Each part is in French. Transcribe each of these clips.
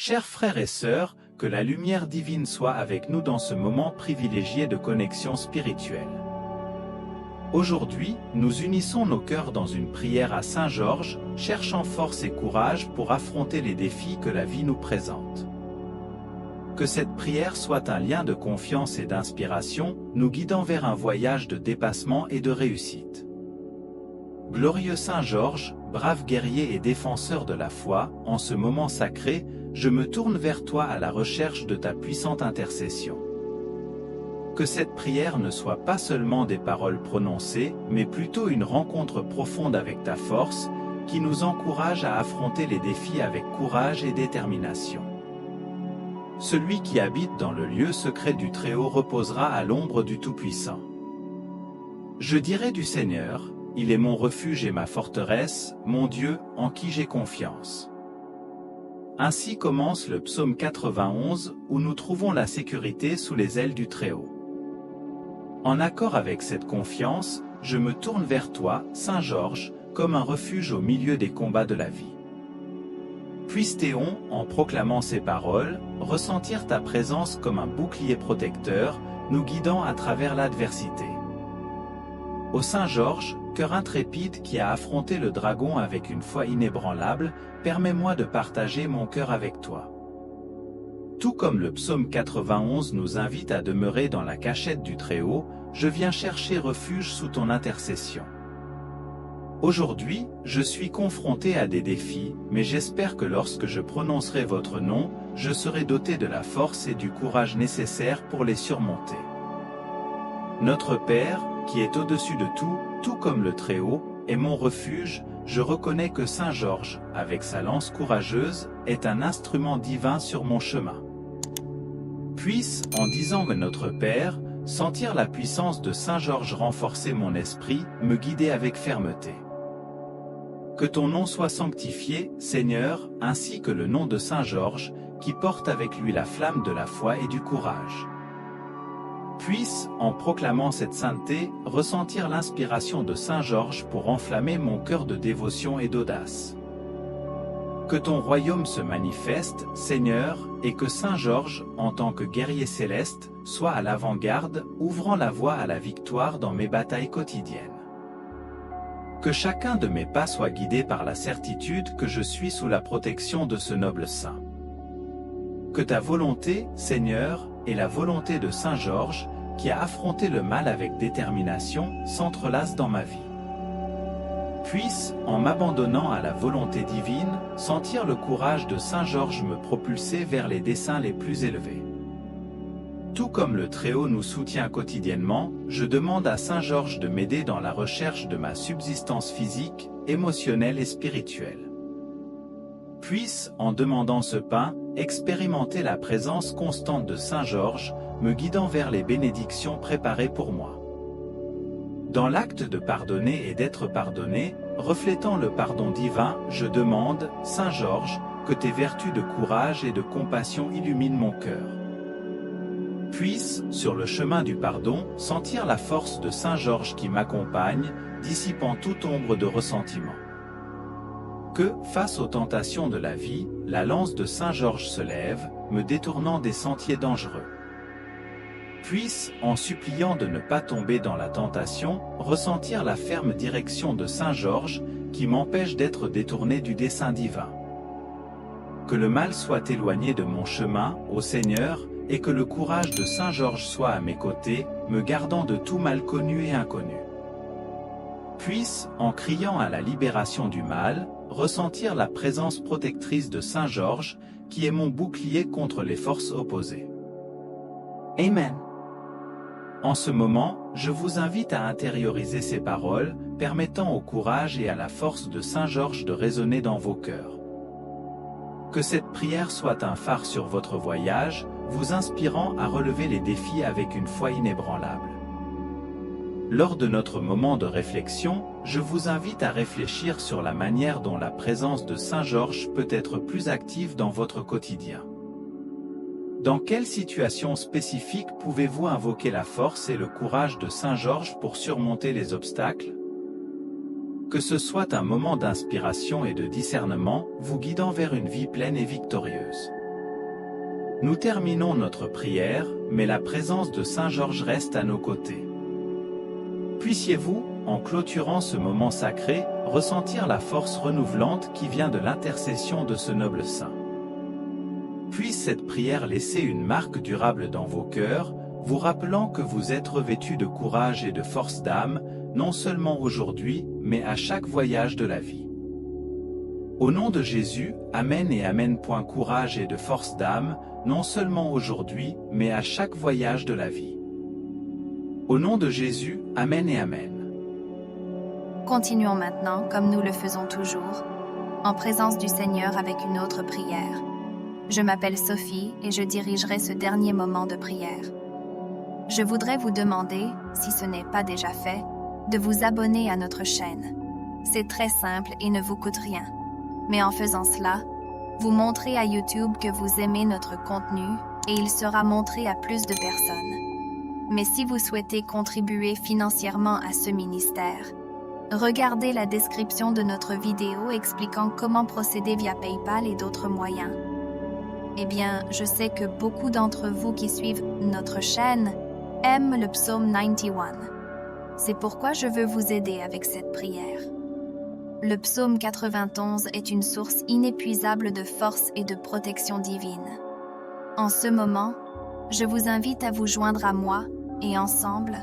Chers frères et sœurs, que la lumière divine soit avec nous dans ce moment privilégié de connexion spirituelle. Aujourd'hui, nous unissons nos cœurs dans une prière à Saint Georges, cherchant force et courage pour affronter les défis que la vie nous présente. Que cette prière soit un lien de confiance et d'inspiration, nous guidant vers un voyage de dépassement et de réussite. Glorieux Saint Georges, brave guerrier et défenseur de la foi, en ce moment sacré, je me tourne vers toi à la recherche de ta puissante intercession. Que cette prière ne soit pas seulement des paroles prononcées, mais plutôt une rencontre profonde avec ta force, qui nous encourage à affronter les défis avec courage et détermination. Celui qui habite dans le lieu secret du Très-Haut reposera à l'ombre du Tout-Puissant. Je dirai du Seigneur, il est mon refuge et ma forteresse, mon Dieu, en qui j'ai confiance. Ainsi commence le psaume 91, où nous trouvons la sécurité sous les ailes du Très-Haut. En accord avec cette confiance, je me tourne vers toi, Saint Georges, comme un refuge au milieu des combats de la vie. Puisse-t-on, en proclamant ces paroles, ressentir ta présence comme un bouclier protecteur, nous guidant à travers l'adversité. Ô Saint Georges, cœur intrépide qui a affronté le dragon avec une foi inébranlable, permets-moi de partager mon cœur avec toi. Tout comme le psaume 91 nous invite à demeurer dans la cachette du Très-Haut, je viens chercher refuge sous ton intercession. Aujourd'hui, je suis confronté à des défis, mais j'espère que lorsque je prononcerai votre nom, je serai doté de la force et du courage nécessaires pour les surmonter. Notre Père, qui est au-dessus de tout, tout comme le Très-Haut, est mon refuge, je reconnais que Saint Georges, avec sa lance courageuse, est un instrument divin sur mon chemin. Puisse, en disant que notre Père, sentir la puissance de Saint Georges renforcer mon esprit, me guider avec fermeté. Que ton nom soit sanctifié, Seigneur, ainsi que le nom de Saint Georges, qui porte avec lui la flamme de la foi et du courage. Puisse, en proclamant cette sainteté, ressentir l'inspiration de Saint Georges pour enflammer mon cœur de dévotion et d'audace. Que ton royaume se manifeste, Seigneur, et que Saint Georges, en tant que guerrier céleste, soit à l'avant-garde, ouvrant la voie à la victoire dans mes batailles quotidiennes. Que chacun de mes pas soit guidé par la certitude que je suis sous la protection de ce noble saint. Que ta volonté, Seigneur, et la volonté de Saint Georges, qui a affronté le mal avec détermination, s'entrelacent dans ma vie. Puisse, en m'abandonnant à la volonté divine, sentir le courage de Saint Georges me propulser vers les desseins les plus élevés. Tout comme le Très-Haut nous soutient quotidiennement, je demande à Saint Georges de m'aider dans la recherche de ma subsistance physique, émotionnelle et spirituelle. Puisse, en demandant ce pain, expérimenter la présence constante de Saint Georges, me guidant vers les bénédictions préparées pour moi. Dans l'acte de pardonner et d'être pardonné, reflétant le pardon divin, je demande, Saint Georges, que tes vertus de courage et de compassion illuminent mon cœur. Puisse, sur le chemin du pardon, sentir la force de Saint Georges qui m'accompagne, dissipant toute ombre de ressentiment. Que, face aux tentations de la vie, la lance de Saint Georges se lève, me détournant des sentiers dangereux. Puisse, en suppliant de ne pas tomber dans la tentation, ressentir la ferme direction de Saint Georges, qui m'empêche d'être détourné du dessein divin. Que le mal soit éloigné de mon chemin, ô Seigneur, et que le courage de Saint Georges soit à mes côtés, me gardant de tout mal connu et inconnu. Puisse, en criant à la libération du mal, ressentir la présence protectrice de Saint Georges, qui est mon bouclier contre les forces opposées. Amen. En ce moment, je vous invite à intérioriser ces paroles, permettant au courage et à la force de Saint Georges de résonner dans vos cœurs. Que cette prière soit un phare sur votre voyage, vous inspirant à relever les défis avec une foi inébranlable. Lors de notre moment de réflexion, je vous invite à réfléchir sur la manière dont la présence de Saint Georges peut être plus active dans votre quotidien. Dans quelle situation spécifique pouvez-vous invoquer la force et le courage de Saint Georges pour surmonter les obstacles? Que ce soit un moment d'inspiration et de discernement, vous guidant vers une vie pleine et victorieuse. Nous terminons notre prière, mais la présence de Saint Georges reste à nos côtés. Puissiez-vous, en clôturant ce moment sacré, ressentir la force renouvelante qui vient de l'intercession de ce noble saint. Puisse cette prière laisser une marque durable dans vos cœurs, vous rappelant que vous êtes revêtus de courage et de force d'âme, non seulement aujourd'hui, mais à chaque voyage de la vie. Au nom de Jésus, Amen et Amen. Courage et de force d'âme, non seulement aujourd'hui, mais à chaque voyage de la vie. Au nom de Jésus, Amen et Amen. Continuons maintenant, comme nous le faisons toujours, en présence du Seigneur avec une autre prière. Je m'appelle Sophie et je dirigerai ce dernier moment de prière. Je voudrais vous demander, si ce n'est pas déjà fait, de vous abonner à notre chaîne. C'est très simple et ne vous coûte rien. Mais en faisant cela, vous montrez à YouTube que vous aimez notre contenu et il sera montré à plus de personnes. Mais si vous souhaitez contribuer financièrement à ce ministère, regardez la description de notre vidéo expliquant comment procéder via PayPal et d'autres moyens. Eh bien, je sais que beaucoup d'entre vous qui suivent notre chaîne aiment le psaume 91. C'est pourquoi je veux vous aider avec cette prière. Le psaume 91 est une source inépuisable de force et de protection divine. En ce moment, je vous invite à vous joindre à moi et ensemble,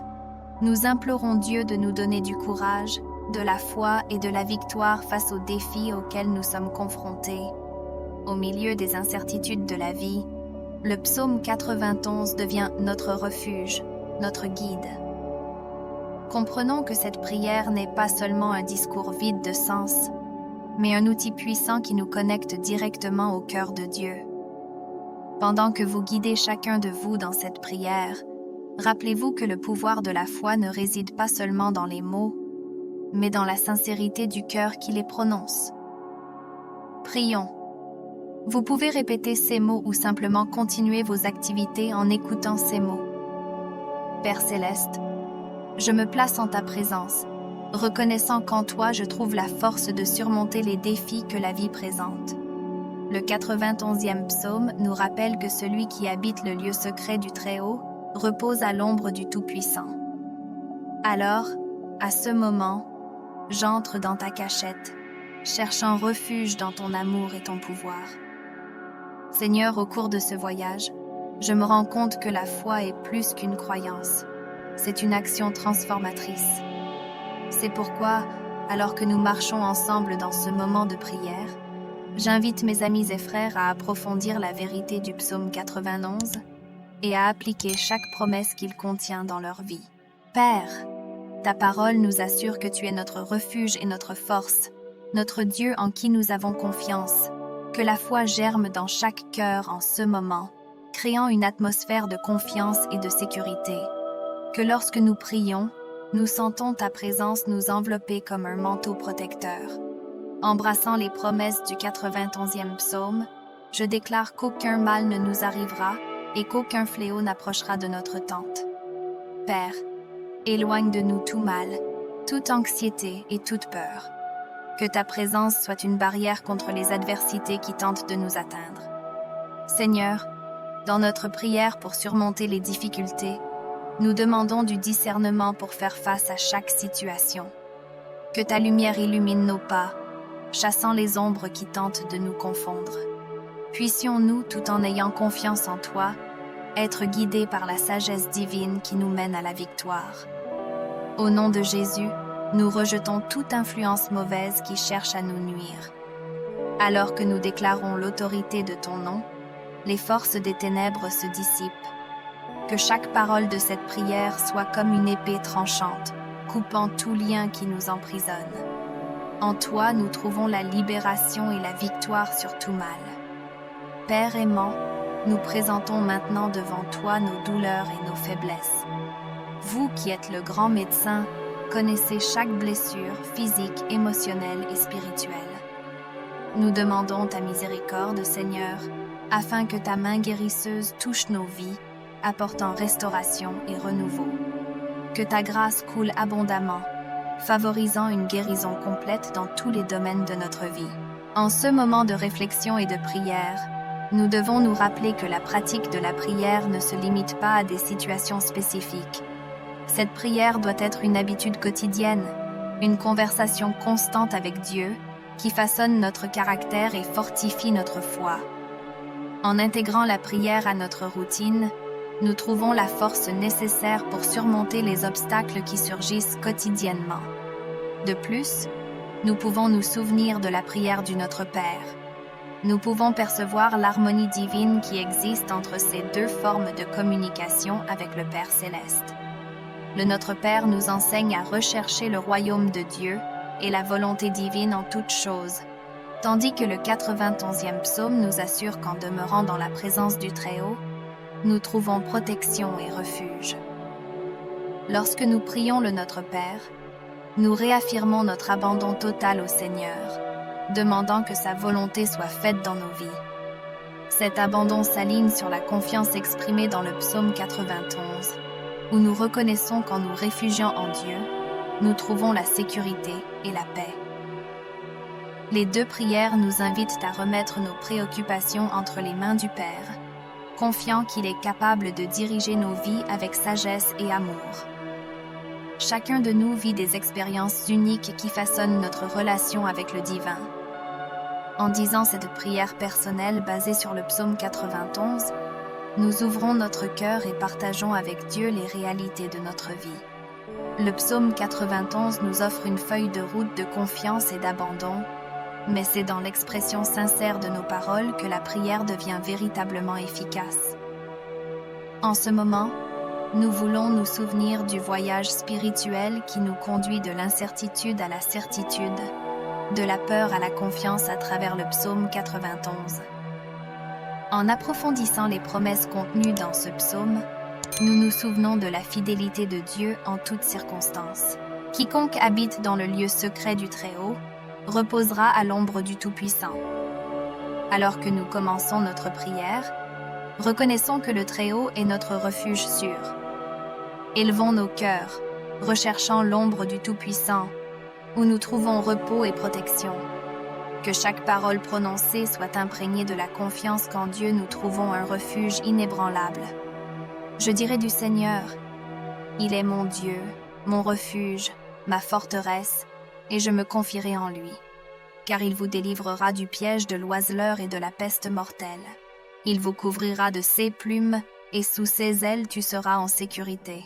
nous implorons Dieu de nous donner du courage, de la foi et de la victoire face aux défis auxquels nous sommes confrontés. Au milieu des incertitudes de la vie, le psaume 91 devient notre refuge, notre guide. Comprenons que cette prière n'est pas seulement un discours vide de sens, mais un outil puissant qui nous connecte directement au cœur de Dieu. Pendant que vous guidez chacun de vous dans cette prière, rappelez-vous que le pouvoir de la foi ne réside pas seulement dans les mots, mais dans la sincérité du cœur qui les prononce. Prions. Vous pouvez répéter ces mots ou simplement continuer vos activités en écoutant ces mots. Père céleste, je me place en ta présence, reconnaissant qu'en toi je trouve la force de surmonter les défis que la vie présente. Le 91e psaume nous rappelle que celui qui habite le lieu secret du Très-Haut repose à l'ombre du Tout-Puissant. Alors, à ce moment, j'entre dans ta cachette, cherchant refuge dans ton amour et ton pouvoir. Seigneur, au cours de ce voyage, je me rends compte que la foi est plus qu'une croyance. C'est une action transformatrice. C'est pourquoi, alors que nous marchons ensemble dans ce moment de prière, j'invite mes amis et frères à approfondir la vérité du psaume 91 et à appliquer chaque promesse qu'il contient dans leur vie. Père, ta parole nous assure que tu es notre refuge et notre force, notre Dieu en qui nous avons confiance, que la foi germe dans chaque cœur en ce moment, créant une atmosphère de confiance et de sécurité. Que lorsque nous prions, nous sentons ta présence nous envelopper comme un manteau protecteur. Embrassant les promesses du 91e psaume, je déclare qu'aucun mal ne nous arrivera et qu'aucun fléau n'approchera de notre tente. Père, éloigne de nous tout mal, toute anxiété et toute peur. Que ta présence soit une barrière contre les adversités qui tentent de nous atteindre. Seigneur, dans notre prière pour surmonter les difficultés, nous demandons du discernement pour faire face à chaque situation. Que ta lumière illumine nos pas, chassant les ombres qui tentent de nous confondre. Puissions-nous, tout en ayant confiance en toi, être guidés par la sagesse divine qui nous mène à la victoire. Au nom de Jésus, nous rejetons toute influence mauvaise qui cherche à nous nuire. Alors que nous déclarons l'autorité de ton nom, les forces des ténèbres se dissipent. Que chaque parole de cette prière soit comme une épée tranchante, coupant tout lien qui nous emprisonne. En toi, nous trouvons la libération et la victoire sur tout mal. Père aimant, nous présentons maintenant devant toi nos douleurs et nos faiblesses. Vous qui êtes le grand médecin, connaissez chaque blessure physique, émotionnelle et spirituelle. Nous demandons ta miséricorde, Seigneur, afin que ta main guérisseuse touche nos vies, apportant restauration et renouveau. Que ta grâce coule abondamment, favorisant une guérison complète dans tous les domaines de notre vie. En ce moment de réflexion et de prière, Nous devons nous rappeler que la pratique de la prière ne se limite pas à des situations spécifiques. Cette prière doit être une habitude quotidienne, une conversation constante avec Dieu qui façonne notre caractère et fortifie notre foi. En intégrant la prière à notre routine, nous trouvons la force nécessaire pour surmonter les obstacles qui surgissent quotidiennement. De plus, nous pouvons nous souvenir de la prière du Notre Père. Nous pouvons percevoir l'harmonie divine qui existe entre ces deux formes de communication avec le Père céleste. Le Notre Père nous enseigne à rechercher le royaume de Dieu et la volonté divine en toutes choses, tandis que le 91e psaume nous assure qu'en demeurant dans la présence du Très-Haut, nous trouvons protection et refuge. Lorsque nous prions le Notre Père, nous réaffirmons notre abandon total au Seigneur, demandant que sa volonté soit faite dans nos vies. Cet abandon s'aligne sur la confiance exprimée dans le psaume 91, où nous reconnaissons qu'en nous réfugiant en Dieu, nous trouvons la sécurité et la paix. Les deux prières nous invitent à remettre nos préoccupations entre les mains du Père, confiant qu'il est capable de diriger nos vies avec sagesse et amour. Chacun de nous vit des expériences uniques qui façonnent notre relation avec le divin. En disant cette prière personnelle basée sur le psaume 91, nous ouvrons notre cœur et partageons avec Dieu les réalités de notre vie. Le psaume 91 nous offre une feuille de route de confiance et d'abandon, mais c'est dans l'expression sincère de nos paroles que la prière devient véritablement efficace. En ce moment, nous voulons nous souvenir du voyage spirituel qui nous conduit de l'incertitude à la certitude, de la peur à la confiance à travers le psaume 91. En approfondissant les promesses contenues dans ce psaume, nous nous souvenons de la fidélité de Dieu en toutes circonstances. Quiconque habite dans le lieu secret du Très-Haut reposera à l'ombre du Tout-Puissant. Alors que nous commençons notre prière, reconnaissons que le Très-Haut est notre refuge sûr. Élevons nos cœurs, recherchant l'ombre du Tout-Puissant, où nous trouvons repos et protection. Que chaque parole prononcée soit imprégnée de la confiance qu'en Dieu nous trouvons un refuge inébranlable. Je dirai du Seigneur, il est mon Dieu, mon refuge, ma forteresse, et je me confierai en lui, car il vous délivrera du piège de l'oiseleur et de la peste mortelle. Il vous couvrira de ses plumes, et sous ses ailes tu seras en sécurité.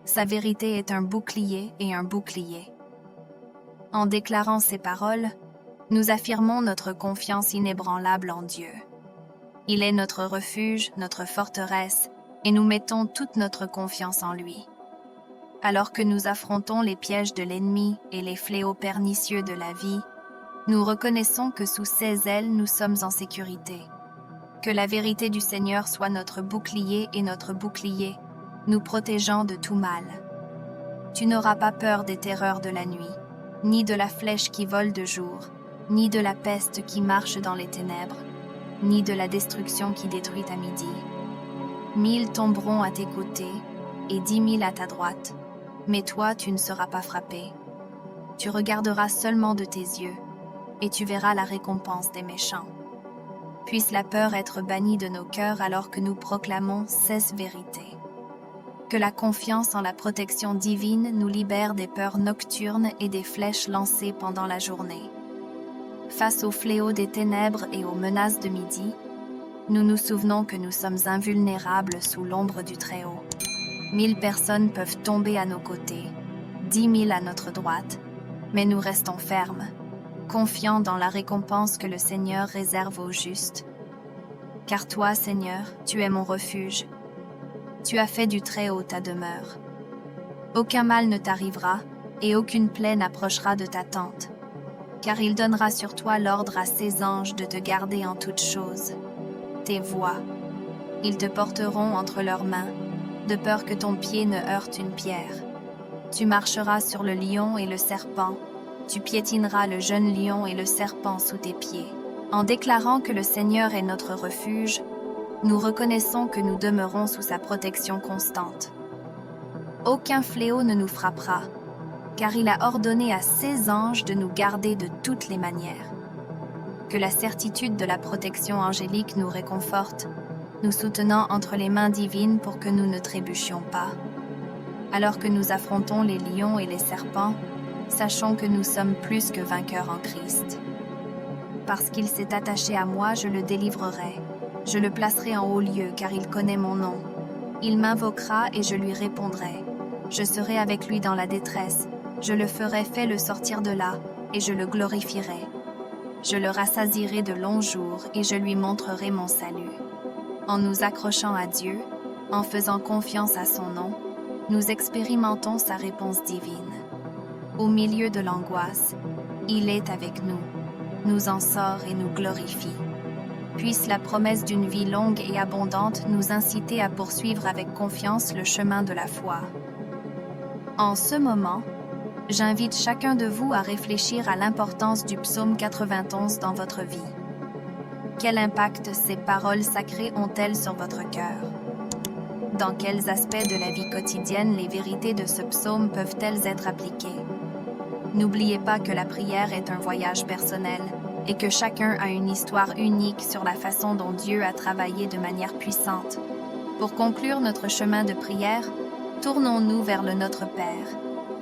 Sa vérité est un bouclier et un bouclier. En déclarant ces paroles, nous affirmons notre confiance inébranlable en Dieu. Il est notre refuge, notre forteresse, et nous mettons toute notre confiance en lui. Alors que nous affrontons les pièges de l'ennemi et les fléaux pernicieux de la vie, nous reconnaissons que sous ses ailes nous sommes en sécurité. Que la vérité du Seigneur soit notre bouclier et notre bouclier, nous protégeant de tout mal. Tu n'auras pas peur des terreurs de la nuit, ni de la flèche qui vole de jour, ni de la peste qui marche dans les ténèbres, ni de la destruction qui détruit à midi. 1000 tomberont à tes côtés, et 10 000 à ta droite, mais toi tu ne seras pas frappé. Tu regarderas seulement de tes yeux, et tu verras la récompense des méchants. Puisse la peur être bannie de nos cœurs alors que nous proclamons cette vérité. Que la confiance en la protection divine nous libère des peurs nocturnes et des flèches lancées pendant la journée. Face aux fléaux des ténèbres et aux menaces de midi, nous nous souvenons que nous sommes invulnérables sous l'ombre du Très-Haut. 1000 personnes peuvent tomber à nos côtés, 10 000 à notre droite, mais nous restons fermes, confiants dans la récompense que le Seigneur réserve aux justes. Car toi, Seigneur, tu es mon refuge. Tu as fait du Très-Haut ta demeure. Aucun mal ne t'arrivera, et aucune plaie n'approchera de ta tente, car il donnera sur toi l'ordre à ses anges de te garder en toutes choses. Tes voies, ils te porteront entre leurs mains, de peur que ton pied ne heurte une pierre. Tu marcheras sur le lion et le serpent, tu piétineras le jeune lion et le serpent sous tes pieds. En déclarant que le Seigneur est notre refuge, nous reconnaissons que nous demeurons sous sa protection constante. Aucun fléau ne nous frappera, car il a ordonné à ses anges de nous garder de toutes les manières. Que la certitude de la protection angélique nous réconforte, nous soutenant entre les mains divines pour que nous ne trébuchions pas. Alors que nous affrontons les lions et les serpents, sachons que nous sommes plus que vainqueurs en Christ. Parce qu'il s'est attaché à moi, je le délivrerai. Je le placerai en haut lieu, car il connaît mon nom. Il m'invoquera et je lui répondrai. Je serai avec lui dans la détresse. Je le ferai le sortir de là, et je le glorifierai. Je le rassasierai de longs jours, et je lui montrerai mon salut. En nous accrochant à Dieu, en faisant confiance à son nom, nous expérimentons sa réponse divine. Au milieu de l'angoisse, il est avec nous, nous en sort et nous glorifie. Puisse la promesse d'une vie longue et abondante nous inciter à poursuivre avec confiance le chemin de la foi. En ce moment, j'invite chacun de vous à réfléchir à l'importance du psaume 91 dans votre vie. Quel impact ces paroles sacrées ont-elles sur votre cœur? Dans quels aspects de la vie quotidienne les vérités de ce psaume peuvent-elles être appliquées? N'oubliez pas que la prière est un voyage personnel et que chacun a une histoire unique sur la façon dont Dieu a travaillé de manière puissante. Pour conclure notre chemin de prière, tournons-nous vers le Notre Père,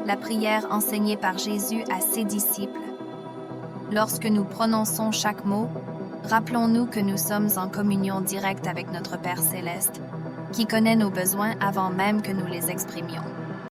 la prière enseignée par Jésus à ses disciples. Lorsque nous prononçons chaque mot, rappelons-nous que nous sommes en communion directe avec notre Père céleste, qui connaît nos besoins avant même que nous les exprimions.